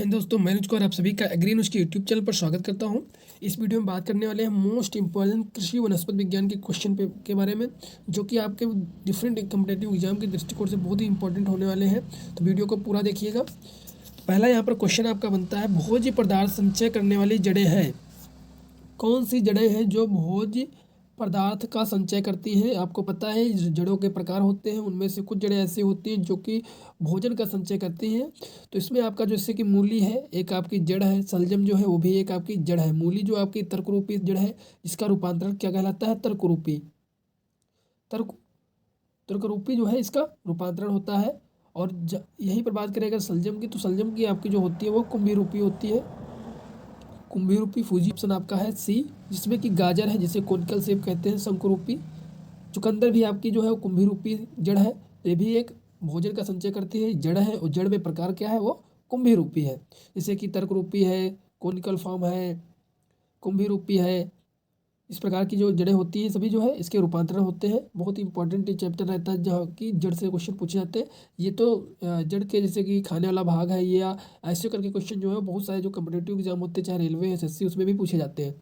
हिंद दोस्तों, मैं अनुज कौर आप सभी का एग्री न्यूज के यूट्यूब चैनल पर स्वागत करता हूं। इस वीडियो में बात करने वाले हैं मोस्ट इंपॉर्टेंट कृषि वनस्पति विज्ञान के क्वेश्चन के बारे में, जो कि आपके डिफरेंट कॉम्पिटेटिव एग्जाम के दृष्टिकोण से बहुत ही इंपॉर्टेंट होने वाले हैं। तो वीडियो को पूरा देखिएगा। पहला यहाँ पर क्वेश्चन आपका बनता है, भोज्य पदार्थ संचय करने वाली जड़ें हैं। कौन सी जड़ें हैं जो भोज्य पदार्थ का संचय करती हैं? आपको पता है जड़ों के प्रकार होते हैं, उनमें से कुछ जड़ें ऐसी होती हैं जो कि भोजन का संचय करती हैं। तो इसमें आपका जैसे कि मूली है, एक आपकी जड़ है। शलजम जो है वो भी एक आपकी जड़ है। मूली जो आपकी तर्करूपी जड़ है, जिसका रूपांतरण क्या कहलाता है? तर्करूपी। तर्करूपी जो है इसका रूपांतरण होता है। और यहीं पर बात करें अगर शलजम की, तो शलजम की आपकी जो होती है वो कुंभी रूपी होती है। कुंभी रूपी फूजी ऑप्शन आपका है सी, जिसमें कि गाजर है जिसे कोनिकल सेब कहते हैं, शंकुरूपी। चुकंदर भी आपकी जो है वो कुंभी रूपी जड़ है, ये भी एक भोजन का संचय करती है, जड़ है। और जड़ में प्रकार क्या है? वो कुंभी रूपी है। जैसे कि तर्क रूपी है, कोनिकल फॉर्म है, कुंभी रूपी है। इस प्रकार की जो जड़ें होती हैं सभी जो है इसके रूपांतरण होते हैं। बहुत ही इंपॉर्टेंट चैप्टर रहता है जहाँ की जड़ से क्वेश्चन पूछे जाते हैं। ये तो जड़ के जैसे कि खाने वाला भाग है, या ऐसे करके क्वेश्चन जो है बहुत सारे जो कम्पिटेटिव एग्जाम होते हैं, चाहे रेलवे एसएससी, उसमें भी पूछे जाते हैं।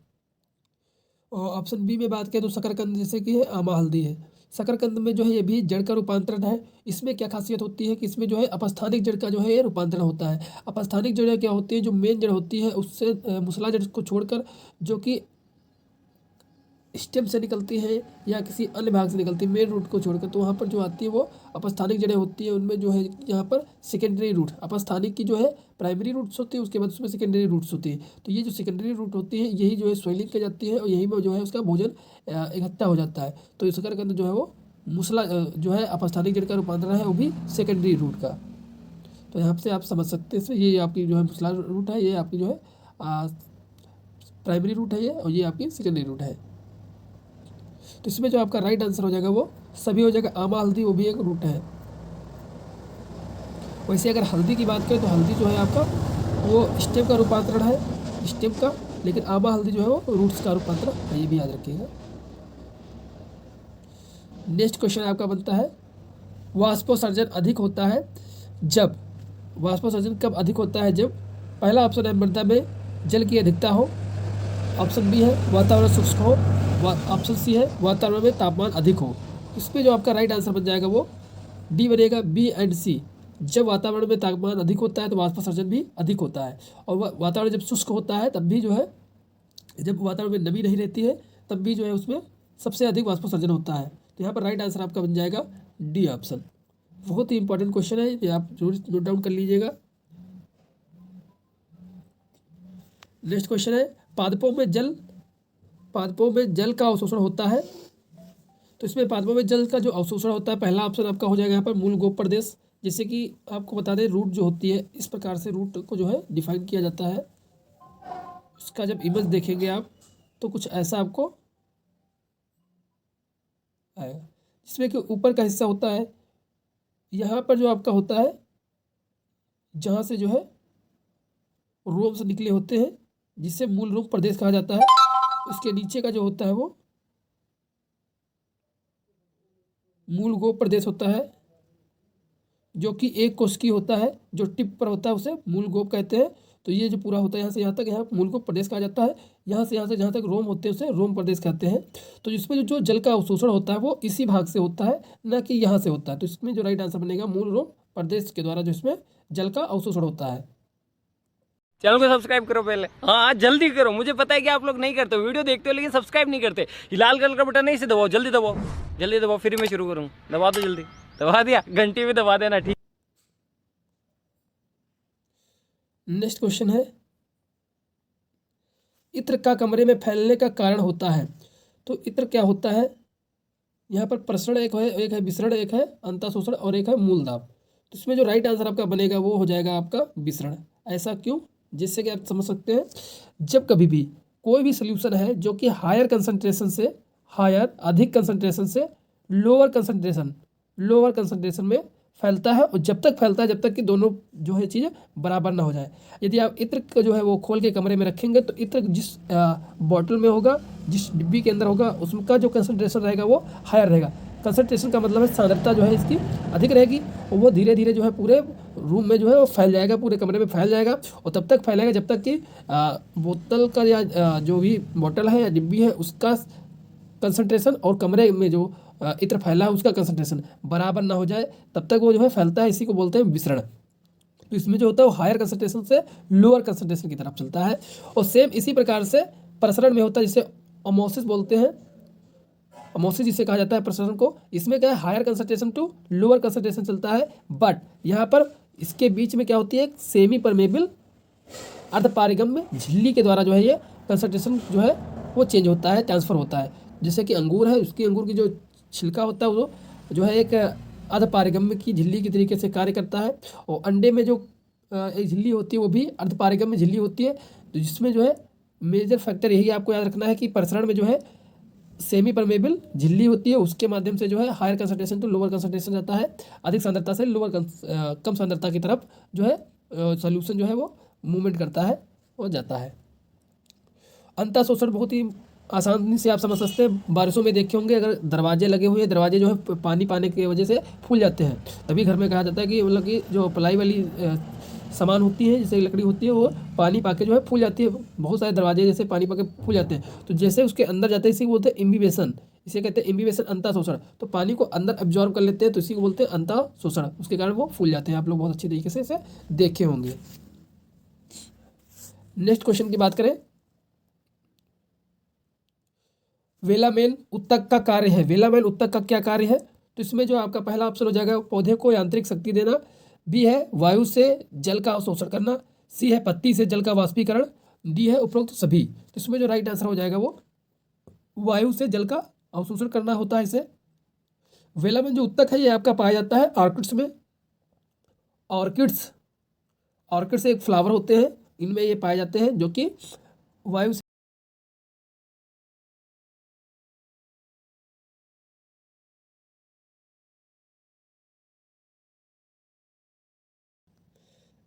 और ऑप्शन बी में बात करें तो शकरकंद जैसे कि है, आमा हल्दी है। शकरकंद में जो है ये भी जड़ का रूपांतरण है। इसमें क्या खासियत होती है कि इसमें जो है अपस्थानिक जड़ का जो है ये रूपांतरण होता है। अपस्थानिक जड़ क्या होती है? जो मेन जड़ होती है उससे मुसला जड़ को छोड़कर, जो कि स्टेम से निकलती है या किसी अन्य भाग से निकलती है मेन रूट को छोड़कर, तो वहाँ पर जो आती है वो अपस्थानिक जड़ें होती है। उनमें जो है यहाँ पर सेकेंडरी रूट, अपस्थानिक की जो है प्राइमरी रूट्स होती है, उसके बाद उसमें सेकेंडरी रूट्स होती है। तो ये जो सेकेंडरी रूट होती है यही जो है स्वेलिंग की जाती है, और यही में जो है उसका भोजन इकट्ठा हो जाता है। तो शकरकंद जो है वो मुसला जो है अपस्थानिक जड़ का रूपांतरण है, वो भी सेकेंडरी रूट का। तो यहाँ से आप समझ सकते हैं, ये आपकी जो है मुसला रूट है, ये आपकी जो है प्राइमरी रूट है ये, और ये आपकी सेकेंडरी रूट है। तो इसमें जो आपका राइट आंसर हो जाएगा वो सभी हो जाएगा। आमा हल्दी वो भी एक रूट है। वैसे अगर हल्दी की बात करें तो हल्दी जो है आपका वो स्टेम का रूपांतरण है, स्टेम का, लेकिन आमा हल्दी जो है वो रूट्स का रूपांतरण है, ये भी याद रखिएगा। नेक्स्ट क्वेश्चन आपका बनता है, वाष्पोत्सर्जन अधिक होता है जब, वाष्पोत्सर्जन कब अधिक होता है? जब पहला ऑप्शन है मृदा में जल की अधिकता हो, ऑप्शन बी है वातावरण शुष्क हो, ऑप्शन सी है वातावरण में तापमान अधिक हो। इसमें जो आपका राइट आंसर बन जाएगा वो डी बनेगा, बी एंड सी। जब वातावरण में तापमान अधिक होता है तो वाष्पोत्सर्जन भी अधिक होता है, और वातावरण जब शुष्क होता है तब भी जो है, जब वातावरण में नमी नहीं रहती है तब भी जो है उसमें सबसे अधिक वाष्पोत्सर्जन होता है। तो यहाँ पर राइट आंसर आपका बन जाएगा डी ऑप्शन। बहुत ही इंपॉर्टेंट क्वेश्चन है, ये आप जरूर नोट डाउन कर लीजिएगा। नेक्स्ट क्वेश्चन है, पादपों में जल का अवशोषण होता है। तो इसमें पादपों में जल का जो अवशोषण होता है, पहला ऑप्शन आपका हो जाएगा यहाँ पर मूल गोप प्रदेश। जैसे कि आपको बता दें रूट जो होती है, इस प्रकार से रूट को जो है डिफाइन किया जाता है। उसका जब इमेज देखेंगे आप तो कुछ ऐसा आपको आएगा, जिसमें कि ऊपर का हिस्सा होता है, यहाँ पर जो आपका होता है जहाँ से जो है रोम निकले होते हैं, जिसे मूल रोम प्रदेश कहा जाता है। उसके नीचे का जो होता है वो मूल गोप प्रदेश होता है, जो कि एक कोशिकीय होता है, जो टिप पर होता है उसे मूल गोप कहते हैं। तो ये जो पूरा होता है यहाँ से यहाँ तक, यहाँ मूल गोप प्रदेश कहा जाता है। यहाँ से जहाँ तक रोम होते हैं उसे रोम प्रदेश कहते हैं। तो इसमें जो जल का अवशोषण होता है वो इसी भाग से होता है, न कि यहाँ से होता है। तो इसमें जो राइट आंसर बनेगा मूल रोम प्रदेश के द्वारा जो इसमें जल का अवशोषण होता है। चैनल को सब्सक्राइब करो पहले, हाँ जल्दी करो। मुझे पता है कि आप लोग नहीं करते हो, वीडियो देखते हो लेकिन सब्सक्राइब नहीं करते। ये लाल कलर का बटन नहीं से दबाओ, जल्दी दबाओ, जल्दी दबाओ, फिर मैं शुरू करूँ। दबा दो जल्दी, दबा दिया, घंटी भी दबा देना, ठीक। नेक्स्ट क्वेश्चन है, इत्र का कमरे में फैलने का कारण होता है। तो इत्र क्या होता है? यहाँ पर प्रसरण एक है विसरण, एक है अंतःशोषण, और एक है मूलदाब। तो इसमें जो राइट आंसर आपका बनेगा वो हो जाएगा आपका विसरण। ऐसा क्यों? जिससे कि आप समझ सकते हैं, जब कभी भी कोई भी सोल्यूशन है जो कि हायर अधिक कंसंट्रेशन से लोअर कंसंट्रेशन में फैलता है, और जब तक फैलता है जब तक कि दोनों जो है चीज़ें बराबर ना हो जाए। यदि आप इत्र को जो है वो खोल के कमरे में रखेंगे तो इत्र जिस बॉटल में होगा, जिस डिब्बी के अंदर होगा, उसका जो कंसंट्रेशन रहेगा वो हायर रहेगा। कंसंट्रेशन का मतलब है सांद्रता जो है इसकी अधिक रहेगी, और वो धीरे धीरे जो है पूरे रूम में जो है वो फैल जाएगा, पूरे कमरे में फैल जाएगा। और तब तक फैलेगा जब तक कि बोतल का या जो भी बॉटल है या डिब्बी है उसका कंसंट्रेशन और कमरे में जो इत्र फैला है उसका कंसंट्रेशन बराबर ना हो जाए, तब तक वो जो है फैलता है। इसी को बोलते हैं विसरण। तो इसमें जो होता है वो हायर कंसंट्रेशन से लोअर कंसंट्रेशन की तरफ चलता है। और सेम इसी प्रकार से प्रसरण में होता है, जिसे ओमोसिस बोलते हैं, ओमोसिस जिसे कहा जाता है प्रसरण को। इसमें क्या है, higher concentration to lower concentration चलता है। बट यहाँ पर इसके बीच में क्या होती है, एक सेमी परमेबल अर्धपारगम्य झिल्ली के द्वारा जो है ये कंसंट्रेशन जो है वो चेंज होता है, ट्रांसफर होता है। जैसे कि अंगूर है, उसकी अंगूर की जो छिलका होता है वो जो है एक अर्धपारगम्य की झिल्ली की तरीके से कार्य करता है। और अंडे में जो एक झिल्ली होती है वो भी अर्धपारगम्य झिल्ली होती है। तो जिसमें जो है मेजर फैक्टर यही आपको याद रखना है कि प्रसरण में जो है सेमी परमेबल झिल्ली होती है, उसके माध्यम से जो है higher concentration to lower concentration जाता है। अधिक सांद्रता से कम सांद्रता की तरफ जो है सॉल्यूशन जो है वो मूवमेंट करता है और जाता है। अंतः शोषण बहुत ही आसानी से आप समझ सकते हैं। बारिशों में देखे होंगे, अगर दरवाजे लगे हुए हैं, दरवाजे जो है पानी पाने की वजह से फूल जाते हैं, तभी घर में कहा जाता है कि मतलब कि जो प्लाई वाली सामान होती है, जैसे लकड़ी होती है, वो पानी पाके जो है फूल जाती है। बहुत सारे दरवाजे जैसे पानी पाके फूल जाते हैं, तो जैसे उसके अंदर जाते हैं इसी को बोलते हैं इम्बिबेशन। इसे कहते हैं इम्बिबेशन, अंतः शोषण। तो पानी को अंदर एब्जॉर्ब कर लेते हैं, तो इसी को बोलते हैं अंतः शोषण। उसके कारण वो फूल जाते हैं। आप लोग बहुत अच्छी तरीके से इसे देखे होंगे। नेक्स्ट क्वेश्चन की बात करें, वेलामेन उत्तक का कार्य है। वेलामेन उत्तक का क्या कार्य है? तो इसमें जो आपका पहला ऑप्शन हो जाएगा पौधे को यांत्रिक शक्ति देना, बी है वायु से जल का अवशोषण करना, सी है पत्ती से जल का वाष्पीकरण, डी है उपरोक्त सभी। तो इसमें जो राइट आंसर हो जाएगा वो वायु से जल का अवशोषण करना होता है इसे। वेलामेन जो उत्तक है ये आपका पाया जाता है ऑर्किड्स में। ऑर्किड्स एक फ्लावर होते हैं, इनमें ये पाए जाते हैं जो कि वायु।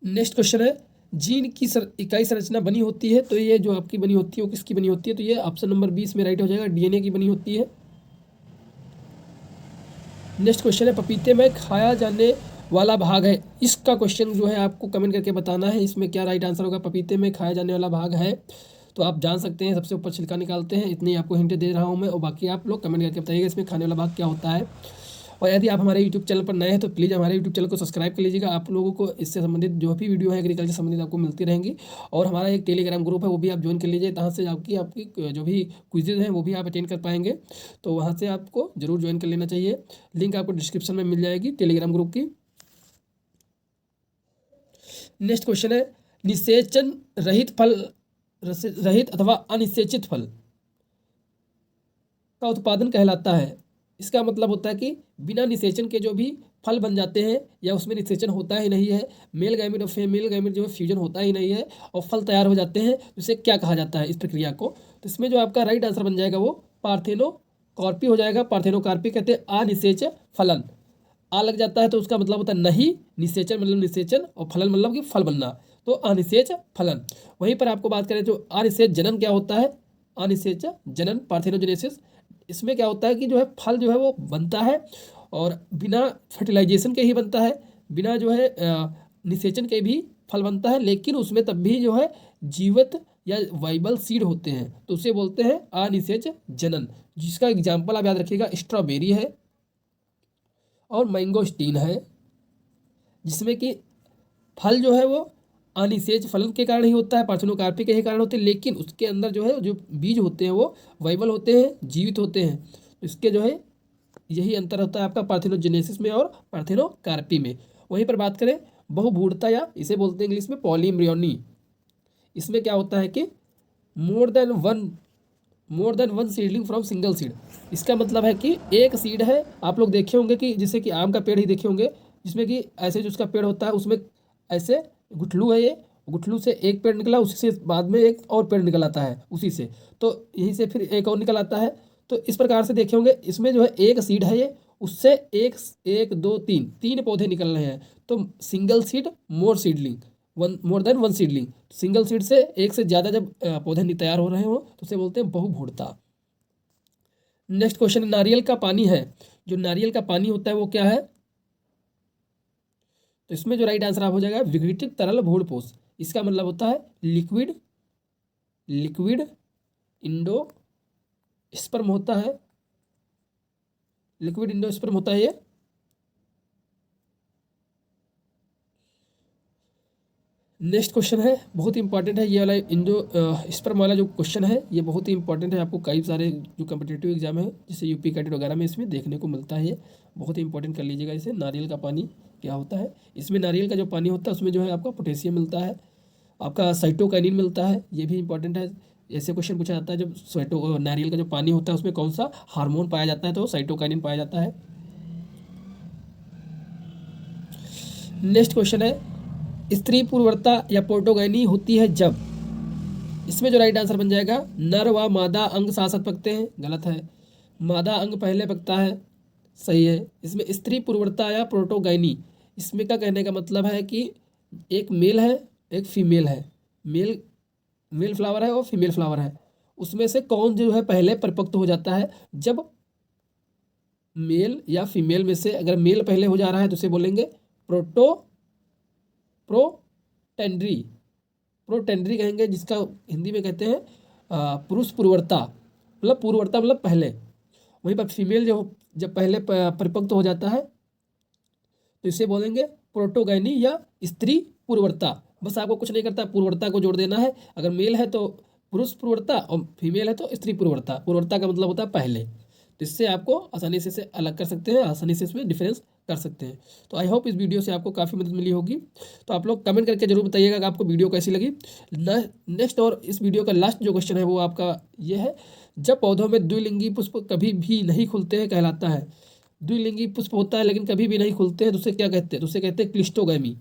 नेक्स्ट क्वेश्चन है, जीन की इकाई संरचना बनी होती है। तो ये जो आपकी बनी होती है वो किसकी बनी होती है? तो ये ऑप्शन नंबर 20 में राइट हो जाएगा, डीएनए की बनी होती है। नेक्स्ट क्वेश्चन है, पपीते में खाया जाने वाला भाग है। इसका क्वेश्चन जो है आपको कमेंट करके बताना है, इसमें क्या राइट आंसर होगा। पपीते में खाया जाने वाला भाग है तो आप जान सकते हैं, सबसे ऊपर छिलका निकालते हैं। इतनी आपको हिंट दे रहा हूँ मैं, और बाकी आप लोग कमेंट करके बताइएगा इसमें खाने वाला भाग क्या होता है। और यदि आप हमारे यूट्यूब चैनल पर नए हैं तो प्लीज़ हमारे यूट्यूब चैनल को सब्सक्राइब कर लीजिएगा। आप लोगों को इससे संबंधित जो भी वीडियो है एग्रीकल्चर संबंधित आपको मिलती रहेंगी। और हमारा एक टेलीग्राम ग्रुप है, वो भी आप ज्वाइन कर लीजिए। तहाँ से आपकी जो भी क्विजेज हैं वो भी आप अटेंड कर पाएंगे, तो वहाँ से आपको जरूर ज्वाइन कर लेना चाहिए। लिंक आपको डिस्क्रिप्शन में मिल जाएगी टेलीग्राम ग्रुप की। नेक्स्ट क्वेश्चन है, निषेचन रहित अथवा अनिषेचित फल का उत्पादन कहलाता है। इसका मतलब होता है कि बिना निषेचन के जो भी फल बन जाते हैं या उसमें निषेचन होता ही नहीं है, मेल गैमेट और फीमेल गैमेट जो है फ्यूजन होता ही नहीं है और फल तैयार हो जाते हैं, तो इसे क्या कहा जाता है इस प्रक्रिया को? तो इसमें जो आपका राइट आंसर बन जाएगा वो पार्थेनोकार्पी हो जाएगा। पार्थेनोकार्पी कहते हैं अनिषेच फलन। आ लग जाता है तो उसका मतलब होता है नहीं, निषेचन मतलब निषेचन, और फलन मतलब कि फल बनना, तो अनिषेच फलन। वहीं पर आपको बात करें तो अनिषेच जनन क्या होता है? अनिषेच जनन, पार्थेनोजेनेसिस। इसमें क्या होता है कि जो है फल जो है वो बनता है और बिना फर्टिलाइजेशन के ही बनता है, बिना जो है निषेचन के भी फल बनता है, लेकिन उसमें तब भी जो है जीवित या वाइबल सीड होते हैं, तो उसे बोलते हैं अनिषेच जनन। जिसका एग्जाम्पल आप याद रखिएगा, स्ट्रॉबेरी है और मैंगोस्टीन है, जिसमें कि फल जो है वो अनिषेच फलन के कारण ही होता है, पार्थेनोकार्पी के ही कारण होते हैं, लेकिन उसके अंदर जो है जो बीज होते हैं वो वाइबल होते हैं, जीवित होते हैं। इसके जो है यही अंतर होता है आपका पार्थेनोजेनेसिस में और पार्थेनोकार्पी में। वहीं पर बात करें बहुभूरता, या इसे बोलते हैं इंग्लिश में पॉलीम्ब्रियोनी। इसमें क्या होता है कि more than one seedling from single seed. इसका मतलब है कि एक सीड है, आप लोग देखे होंगे कि जैसे कि आम का पेड़ ही देखे होंगे, जिसमें कि ऐसे जो उसका पेड़ होता है उसमें ऐसे गुठलू है, ये गुठलू से एक पेड़ निकला, उसी से बाद में एक और पेड़ निकल आता है उसी से, तो यहीं से फिर एक और निकल आता है। तो इस प्रकार से देखे होंगे, इसमें जो है एक सीड है ये, उससे एक दो तीन पौधे निकल रहे हैं, तो single seed more than one seedling. Single seed से एक से ज़्यादा जब पौधे तैयार हो रहे हो तो उसे बोलते हैं बहुभूरता। नेक्स्ट क्वेश्चन, नारियल का पानी है। जो नारियल का पानी होता है वो क्या है? तो इसमें जो राइट आंसर आप हो जाएगा विघटित तरल भ्रूणपोष। इसका मतलब होता है लिक्विड इंडोस्पर्म होता है, लिक्विड इंडोस्पर्म होता है ये। नेक्स्ट क्वेश्चन है, बहुत ही इंपॉर्टेंट है ये वाला स्पर्म वाला जो क्वेश्चन है, ये बहुत ही इंपॉर्टेंट है। आपको कई सारे जो कम्पिटेटिव एग्जाम है जैसे यूपी कैडेट वगैरह में इसमें देखने को मिलता है। ये बहुत ही इंपॉर्टेंट कर लीजिएगा इसे। नारियल का पानी क्या होता है? इसमें नारियल का जो पानी होता है उसमें जो है आपका पोटेशियम मिलता है, आपका साइटोकाइनिन मिलता है, ये भी इंपॉर्टेंट है। ऐसे क्वेश्चन पूछा जाता है जब नारियल का जो पानी होता है उसमें कौन सा हार्मोन पाया जाता है, तो साइटोकाइनिन पाया जाता है। नेक्स्ट क्वेश्चन है, स्त्री पुरुषता या पोर्टोगाइनी होती है जब, इसमें जो राइट आंसर बन जाएगा नर व मादा अंग साथ साथ पकते हैं, गलत है। मादा अंग पहले पकता है, सही है। इसमें स्त्री पुरुषता या प्रोटोगाइनी, इसमें का कहने का मतलब है कि एक मेल है एक फीमेल है, मेल फ्लावर है और फीमेल फ्लावर है, उसमें से कौन जो है पहले परिपक्व हो जाता है? जब मेल या फीमेल में से अगर मेल पहले हो जा रहा है तो उसे बोलेंगे प्रोटेंड्री कहेंगे, जिसका हिंदी में कहते हैं पुरुष पुरवर्ता, मतलब पुरवर्ता मतलब पहले। वहीं पर फीमेल जब पहले परिपक्व हो जाता है तो इसे बोलेंगे प्रोटोगाइनी या स्त्री पुरवर्ता। बस आपको कुछ नहीं करता, पुरवर्ता को जोड़ देना है। अगर मेल है तो पुरुष पुरवर्ता और फीमेल है तो स्त्री पुरवर्ता। पुरवर्ता का मतलब होता है पहले। तो इससे आपको आसानी से इसे अलग कर सकते हैं, आसानी से इसमें डिफरेंस कर सकते हैं। तो आई होप इस वीडियो से आपको काफ़ी मदद मिली होगी। तो आप लोग कमेंट करके जरूर बताइएगा कि आपको वीडियो कैसी लगी। नेक्स्ट और इस वीडियो का लास्ट जो क्वेश्चन है वो आपका ये है, जब पौधों में द्विलिंगी पुष्प कभी भी नहीं खुलते हैं कहलाता है। द्विलिंगी पुष्प होता है लेकिन कभी भी नहीं खुलते हैं तो उसे क्या कहते हैं? तो उसे कहते हैं क्लिस्टोगैमी,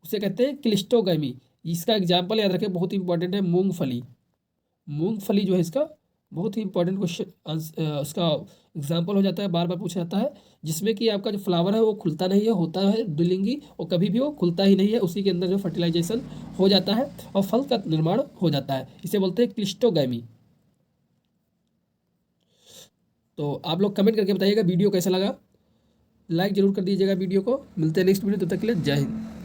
उसे कहते हैं क्लिस्टोगैमी। इसका एग्जाम्पल याद रखें, बहुत ही इंपॉर्टेंट है, मूंगफली जो है इसका बहुत ही इंपॉर्टेंट क्वेश्चन उसका एग्जाम्पल हो जाता है, बार बार पूछा जाता है, जिसमें कि आपका जो फ्लावर है वो खुलता नहीं है, होता है द्विलिंगी और कभी भी वो खुलता ही नहीं है, उसी के अंदर जो फर्टिलाइजेशन हो जाता है और फल का निर्माण हो जाता है, इसे बोलते हैं क्लिस्टोगैमी। तो आप लोग कमेंट करके बताइएगा वीडियो कैसा लगा, लाइक जरूर कर दीजिएगा वीडियो को। मिलते हैं नेक्स्ट वीडियो, तब तक के लिए जय हिंद।